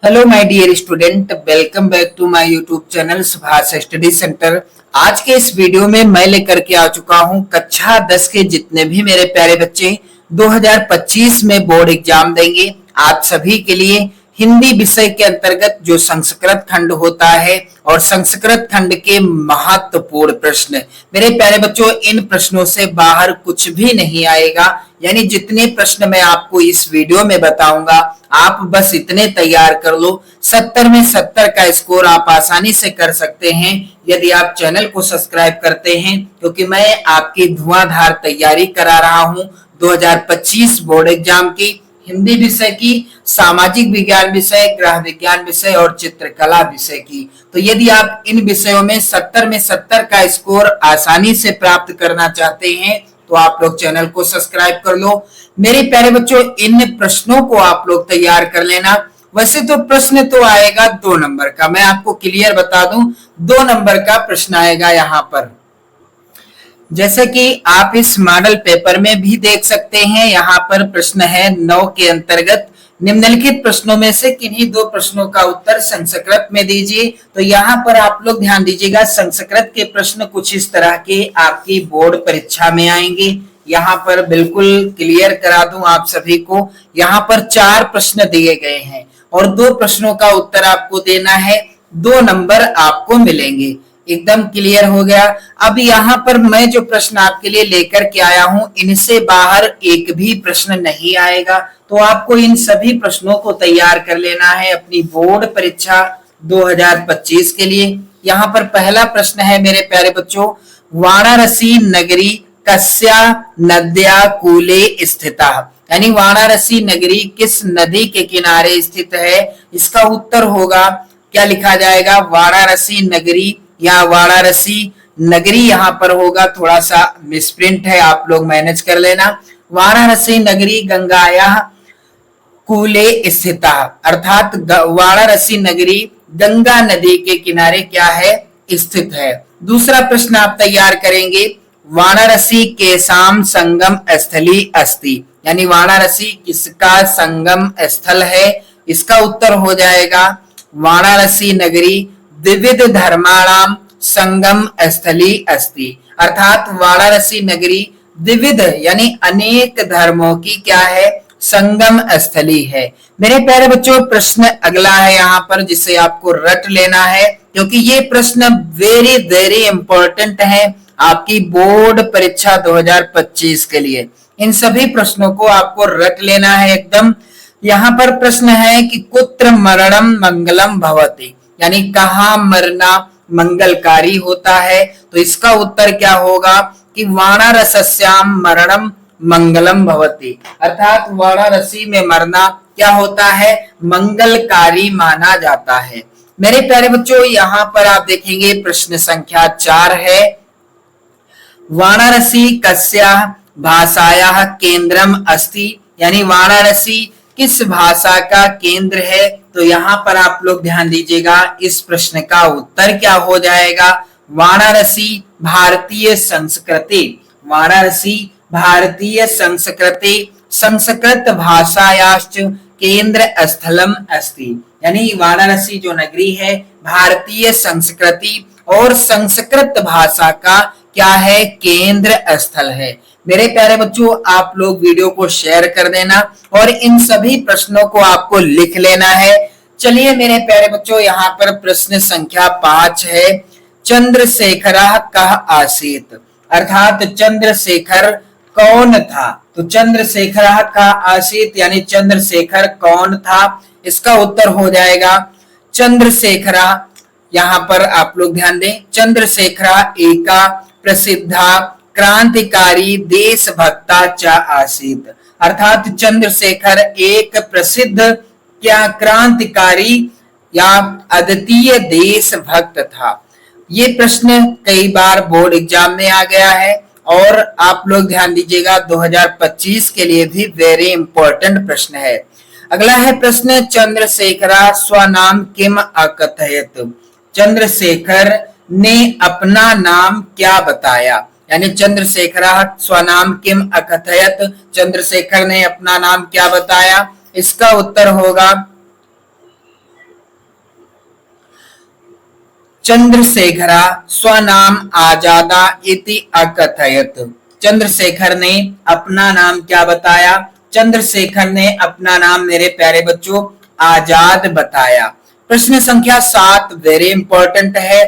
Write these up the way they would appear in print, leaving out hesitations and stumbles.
Hello my dear student, welcome back to my YouTube channel Subhash study centre. आज के इस video में मैं लेकर के आ चुका हूं कक्षा 10 के जितने भी मेरे प्यारे बच्चे 2025 में बोर्ड एग्जाम देंगे। आप सभी के लिए हिंदी विषय के अंतर्गत जो संस्कृत खंड होता है और संस्कृत खंड के महत्वपूर्ण प्रश्न, मेरे प्यारे बच्चों, इन प्रश्नों से बाहर कुछ भी नहीं आएगा। यानी जितने प्रश्न मैं आपको इस वीडियो में बताऊंगा, आप बस इतने तैयार कर लो। 70 में 70 का स्कोर आप आसानी से कर सकते हैं यदि आप चैनल को सब्सक्राइब करते हैं, क्योंकि मैं आपकी धुआंधार तैयारी करा रहा हूं 2025 बोर्ड एग्जाम की, हिंदी विषय की, सामाजिक विज्ञान विषय, गृह विज्ञान विषय और चित्रकला विषय की। तो यदि आप इन विषयों में 70 में 70 का स्कोर आसानी से प्राप्त करना चाहते हैं तो आप लोग चैनल को सब्सक्राइब कर लो। मेरे प्यारे बच्चों, इन प्रश्नों को आप लोग तैयार कर लेना। वैसे तो प्रश्न तो आएगा 2 नंबर का, मैं आपको क्लियर बता दूं, 2 नंबर का प्रश्न आएगा यहाँ पर। जैसे कि आप इस मॉडल पेपर में भी देख सकते हैं, यहाँ पर प्रश्न है 9 के अंतर्गत निम्नलिखित प्रश्नों में से किन्हीं 2 प्रश्नों का उत्तर संस्कृत में दीजिए। तो यहाँ पर आप लोग ध्यान दीजिएगा, संस्कृत के प्रश्न कुछ इस तरह के आपकी बोर्ड परीक्षा में आएंगे। यहाँ पर बिल्कुल क्लियर करा दूं आप सभी को, यहाँ पर 4 प्रश्न दिए गए हैं और 2 प्रश्नों का उत्तर आपको देना है, 2 नंबर आपको मिलेंगे। एकदम क्लियर हो गया। अब यहाँ पर मैं जो प्रश्न आपके लिए लेकर के आया हूं, इनसे बाहर एक भी प्रश्न नहीं आएगा। तो आपको इन सभी प्रश्नों को तैयार कर लेना है अपनी बोर्ड परीक्षा 2025 के लिए। यहाँ पर पहला प्रश्न है मेरे प्यारे बच्चों, वाराणसी नगरी कस्या नद्या कूले स्थिता, यानी वाराणसी नगरी किस नदी के किनारे स्थित है। इसका उत्तर होगा, क्या लिखा जाएगा, वाराणसी नगरी या वाराणसी नगरी यहाँ पर होगा, थोड़ा सा मिसप्रिंट है, आप लोग मैनेज कर लेना। वाराणसी नगरी गंगाया कूले स्थिता, अर्थात वाराणसी नगरी गंगा नदी के किनारे क्या है, स्थित है। दूसरा प्रश्न आप तैयार करेंगे, वाराणसी केसाम संगम स्थली अस्ति, यानी वाराणसी किसका संगम स्थल है। इसका उत्तर हो जाएगा, वाराणसी नगरी विविध धर्माणाम संगम स्थली अस्ति, अर्थात वाराणसी नगरी विविध यानी अनेक धर्मों की क्या है, संगम स्थली है। मेरे प्यारे बच्चों, प्रश्न अगला है यहाँ पर जिसे आपको रट लेना है, क्योंकि ये प्रश्न वेरी वेरी इंपॉर्टेंट है आपकी बोर्ड परीक्षा 2025 के लिए। इन सभी प्रश्नों को आपको रट लेना है एकदम। यहाँ पर प्रश्न है कि कुत्र मरणम मंगलम भवति, यानी कहाँ मरना मंगलकारी होता है। तो इसका उत्तर क्या होगा कि वाराणस्याम मरणम मंगलम भवति, अर्थात वाराणसी में मरना क्या होता है, मंगलकारी माना जाता है। मेरे प्यारे बच्चों, यहाँ पर आप देखेंगे प्रश्न संख्या 4 है, वाराणसी कस्या भाषायाः केंद्रम अस्ति, यानी वाराणसी किस भाषा का केंद्र है। तो यहाँ पर आप लोग ध्यान दीजिएगा, इस प्रश्न का उत्तर क्या हो जाएगा, वाराणसी भारतीय संस्कृति, वाराणसी भारतीय संस्कृति संस्कृत भाषायाश्च केंद्र स्थलम अस्ति, यानी वाराणसी जो नगरी है भारतीय संस्कृति और संस्कृत भाषा का क्या है, केंद्र स्थल है। मेरे प्यारे बच्चों, आप लोग वीडियो को शेयर कर देना और इन सभी प्रश्नों को आपको लिख लेना है। चलिए मेरे प्यारे बच्चों, यहाँ पर प्रश्न संख्या 5 है, चंद्रशेखरः कः आसीत्, अर्थात चंद्रशेखर कौन था। तो चंद्रशेखरः कः आसीत् यानी चंद्रशेखर कौन था। इसका उत्तर हो जाएगा चंद्रशेखरा, यहाँ पर आप लोग ध्यान दें, चंद्रशेखरा एका प्रसिद्धा क्रांतिकारी देशभक्ता च आसीत्, अर्थात चंद्रशेखर एक प्रसिद्ध क्या क्रांतिकारी या अद्वितीय देशभक्त था। ये प्रश्न कई बार बोर्ड एग्जाम में आ गया है और आप लोग ध्यान दीजिएगा 2025 के लिए भी वेरी इंपॉर्टेंट प्रश्न है। अगला है प्रश्न, चंद्रशेखरा स्वनाम किम अकथयत, चंद्रशेखर ने अपना नाम क्या बताया, यानी चंद्रशेखरा स्वनाम किम अकथयत, चंद्रशेखर ने अपना नाम क्या बताया। इसका उत्तर होगा चंद्रशेखरा स्वनाम आजादा इति अकथयत। चंद्रशेखर ने अपना नाम क्या बताया? चंद्रशेखर ने अपना नाम मेरे प्यारे बच्चों आजाद बताया। प्रश्न संख्या 7 वेरी इंपॉर्टेंट है।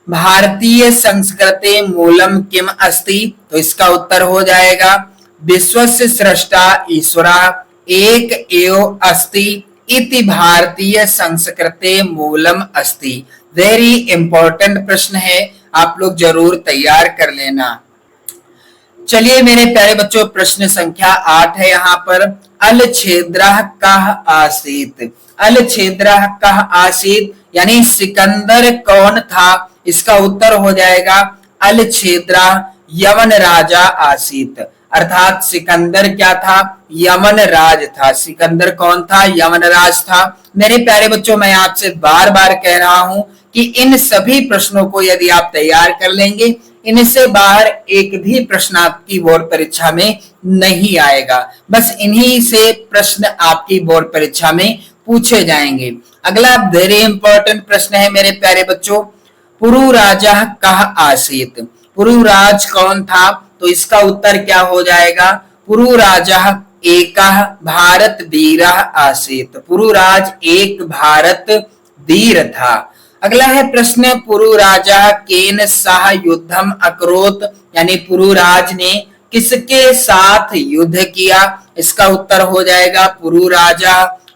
भारतीय संस्कृते मूलम किम अस्ति? तो इसका उत्तर हो जाएगा विश्वस्य स्रष्टा ईश्वरः एक एव अस्ति इति भारतीय संस्कृते मूलम अस्ति। वेरी इंपॉर्टेंट प्रश्न है, आप लोग जरूर तैयार कर लेना। चलिए मेरे प्यारे बच्चों, प्रश्न संख्या 8 है यहाँ पर। अल छेद्रः कः आसीत? अल छेद्रः कः आसीत यानी सिकंदर कौन था? इसका उत्तर हो जाएगा अल छेद्रः यमन राजा आसीत। अर्थात सिकंदर क्या था? यमन राज था। सिकंदर कौन था? यमन राज था। मेरे प्यारे बच्चों, मैं आपसे बार बार कह रहा हूं कि इन सभी प्रश्नों को यदि आप तैयार कर लेंगे, इनसे बाहर एक भी प्रश्न आपकी बोर्ड परीक्षा में नहीं आएगा। बस इन्हीं से प्रश्न आपकी बोर्ड परीक्षा में पूछे जाएंगे। अगला वेरी इंपॉर्टेंट प्रश्न है मेरे प्यारे बच्चों, पुरु राजा कः आसीत? पुरु राज कौन था? तो इसका उत्तर क्या हो जाएगा? पुरु राजा एकः भारत वीरः आसीत। पुरु राज एक भारत वीर था। अगला है प्रश्न, पुरु राजा केन सह युद्धम अकरोत? यानी पुरु राज ने किसके साथ युद्ध किया? इसका उत्तर हो जाएगा पुरु राजा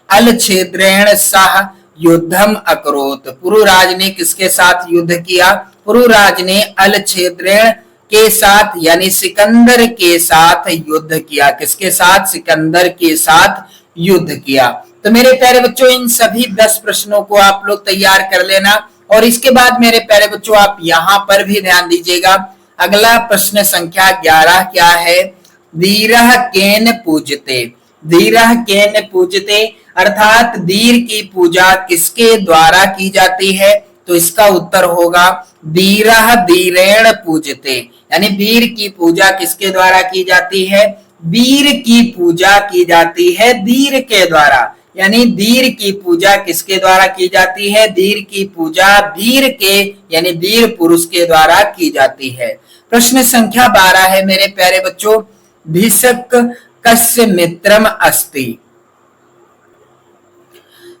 अल छेद्रेण सह युद्धम अकरोत। पुरु राज ने किसके साथ युद्ध किया? पुरु राज ने अल छेद्रेण के साथ यानी सिकंदर के साथ युद्ध किया। किसके साथ? सिकंदर के साथ युद्ध किया। तो मेरे प्यारे बच्चों, इन सभी 10 प्रश्नों को आप लोग तैयार कर लेना। और इसके बाद मेरे प्यारे बच्चों, आप यहाँ पर भी ध्यान दीजिएगा। अगला प्रश्न संख्या 11 क्या है? वीरः केन पूजते? वीरः केन पूजते अर्थात वीर की पूजा किसके द्वारा की जाती है? तो इसका उत्तर होगा वीरः वीरेण पूजते। यानी वीर की पूजा किसके द्वारा की जाती है? वीर की पूजा की जाती है वीर के द्वारा। यानी वीर की पूजा किसके द्वारा की जाती है? वीर की पूजा वीर के यानी वीर पुरुष के द्वारा की जाती है। प्रश्न संख्या 12 है मेरे प्यारे बच्चों, भिषक कस्य मित्रम अस्ति?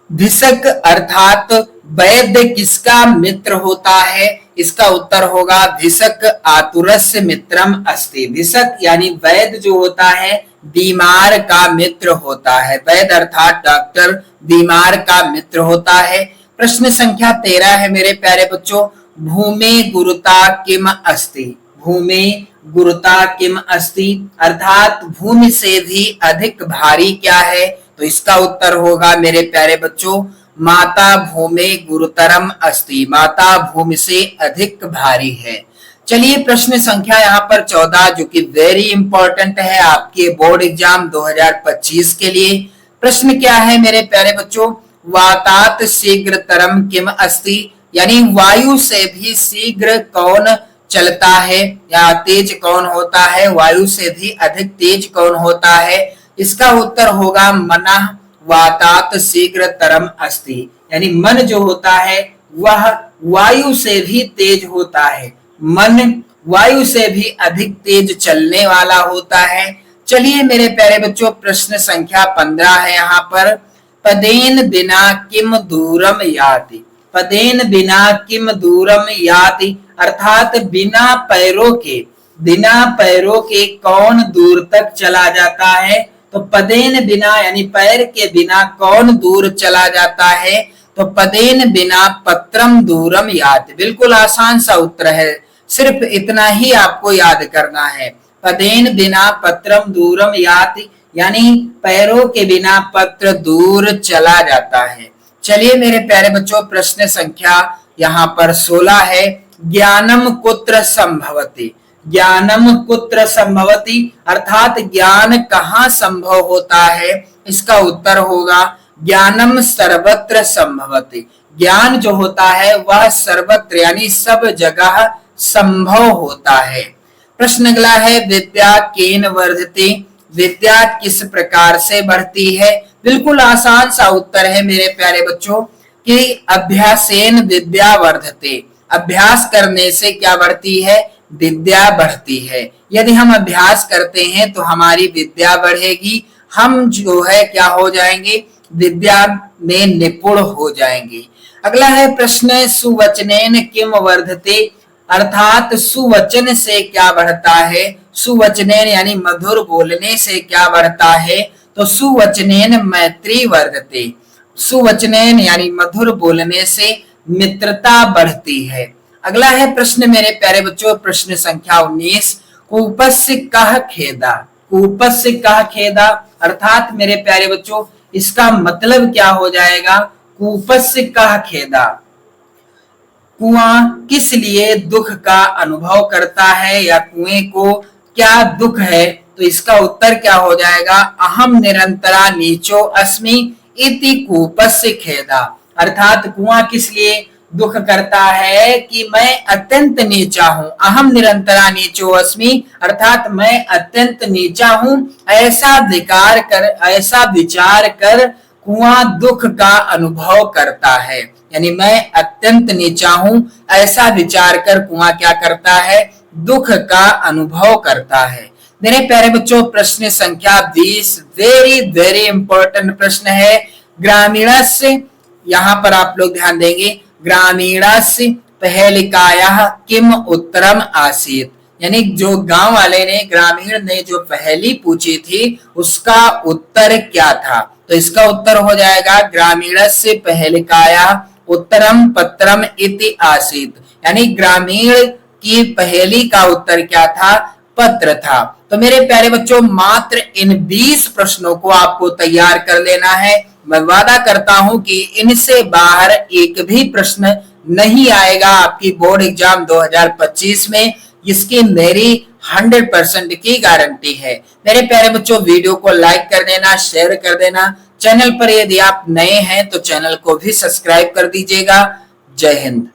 भिषक अर्थात वैद्य किसका मित्र होता है? इसका उत्तर होगा भिषक आतुरस्य मित्रम अस्ति। भिषक यानी वैद्य जो होता है बीमार का मित्र होता है। वैद्य अर्थात डॉक्टर बीमार का मित्र होता है। प्रश्न संख्या 13 है मेरे प्यारे बच्चों, भूमि गुरुता किम अस्ति? भूमि गुरुता किम अस्ति अर्थात भूमि से भी अधिक भारी क्या है? तो इसका उत्तर होगा मेरे प्यारे बच्चों माता भूमि गुरुतरम अस्ति। माता भूमि से अधिक भारी है। चलिए प्रश्न संख्या यहाँ पर 14 जो कि वेरी इंपॉर्टेंट है आपके बोर्ड एग्जाम 2025 के लिए। प्रश्न क्या है मेरे प्यारे बच्चों, वातात शीघ्रतरम किम अस्ति? यानी वायु से भी शीघ्र कौन चलता है या तेज कौन होता है? वायु से भी अधिक तेज कौन होता है? इसका उत्तर होगा मनः वातात शीघ्रतरम अस्ति। यानी मन जो होता है वह वायु से भी तेज होता है। मन वायु से भी अधिक तेज चलने वाला होता है। चलिए मेरे प्यारे बच्चों, प्रश्न संख्या 15 है यहाँ पर, पदेन बिना किम दूरम याति? पदेन बिना किम दूरम याति अर्थात बिना पैरों के कौन दूर तक चला जाता है? तो पदेन बिना यानी पैर के बिना कौन दूर चला जाता है? तो पदेन बिना पत्रम दूरम याति। बिल्कुल आसान सा उत्तर है, सिर्फ इतना ही आपको याद करना है। पदेन बिना पत्रम दूरम याति यानी पैरों के बिना पत्र दूर चला जाता है। चलिए मेरे प्यारे बच्चों, प्रश्न संख्या यहाँ पर 16 है, ज्ञानम कुत्र संभवति? ज्ञानम कुत्र संभवति अर्थात ज्ञान कहाँ संभव होता है? इसका उत्तर होगा ज्ञानम सर्वत्र संभवति। ज्ञान जो होता है वह सर्वत्र यानी सब जगह संभव होता है। प्रश्न अगला है, विद्या केन वर्धते? विद्या किस प्रकार से बढ़ती है? बिल्कुल आसान सा उत्तर है मेरे प्यारे बच्चों कि अभ्यासेन विद्या वर्धते। अभ्यास करने से क्या बढ़ती है? विद्या बढ़ती है। यदि हम अभ्यास करते हैं तो हमारी विद्या बढ़ेगी, हम जो है क्या हो जाएंगे? विद्या में निपुण हो जाएंगे। अगला है प्रश्न, सुवचनेन किम वर्धते, अर्थात सुवचन से क्या बढ़ता है? सुवचनेन यानी मधुर बोलने से क्या बढ़ता है? तो सुवचनेन मैत्री वर्धते, सुवचनेन यानी मधुर बोलने से मित्रता बढ़ती है। अगला है प्रश्न मेरे प्यारे बच्चों, प्रश्न संख्या 19, कूपस्य कह खेदा, कूपस्य कह खेदा, अर्थात मेरे प्यारे बच्चों इसका मतलब क्या हो जाएगा? कूपस्य कह खेदा, कुआं किस लिए दुख का अनुभव करता है या कुएं को क्या दुख है? तो इसका उत्तर क्या हो जाएगा? अहम निरंतरा नीचो अस्मि इति कूपस्य खेदा, अर्थात कुआं किस लिए दुख करता है कि मैं अत्यंत नीचा हूं। अहम निरंतरा नीचो अस्मि, अर्थात मैं अत्यंत नीचा हूं, ऐसा विचार कर कुआं दुख का अनुभव करता है। यानी मैं अत्यंत नीचा हूं, ऐसा विचार कर कुआं क्या करता है? दुख का अनुभव करता है। मेरे प्यारे बच्चों प्रश्न संख्या 20 वेरी वेरी इंपॉर्टेंट प्रश्न है। ग्रामीणस्य, यहाँ पर आप लोग ध्यान देंगे, ग्रामीणस्य पहेलिकायाः किम उत्तरम आसीत्, यानी जो गांव वाले ने, ग्रामीण ने जो पहेली पूछी थी उसका उत्तर क्या था? तो इसका उत्तर हो जाएगा ग्रामीणस्य पहेलिकायाः उत्तरम पत्रम इति आसीत्, यानी ग्रामीण की पहेली का उत्तर क्या था? पत्र था। तो मेरे प्यारे बच्चों मात्र इन 20 प्रश्नों को आपको तैयार कर लेना है। मैं वादा करता हूं कि इनसे बाहर एक भी प्रश्न नहीं आएगा आपकी बोर्ड एग्जाम 2025 में, इसकी मेरी 100% की गारंटी है। मेरे प्यारे बच्चों वीडियो को लाइक कर देना, शेयर कर देना, चैनल पर यदि आप नए हैं तो चैनल को भी सब्सक्राइब कर दीजिएगा। जय हिंद।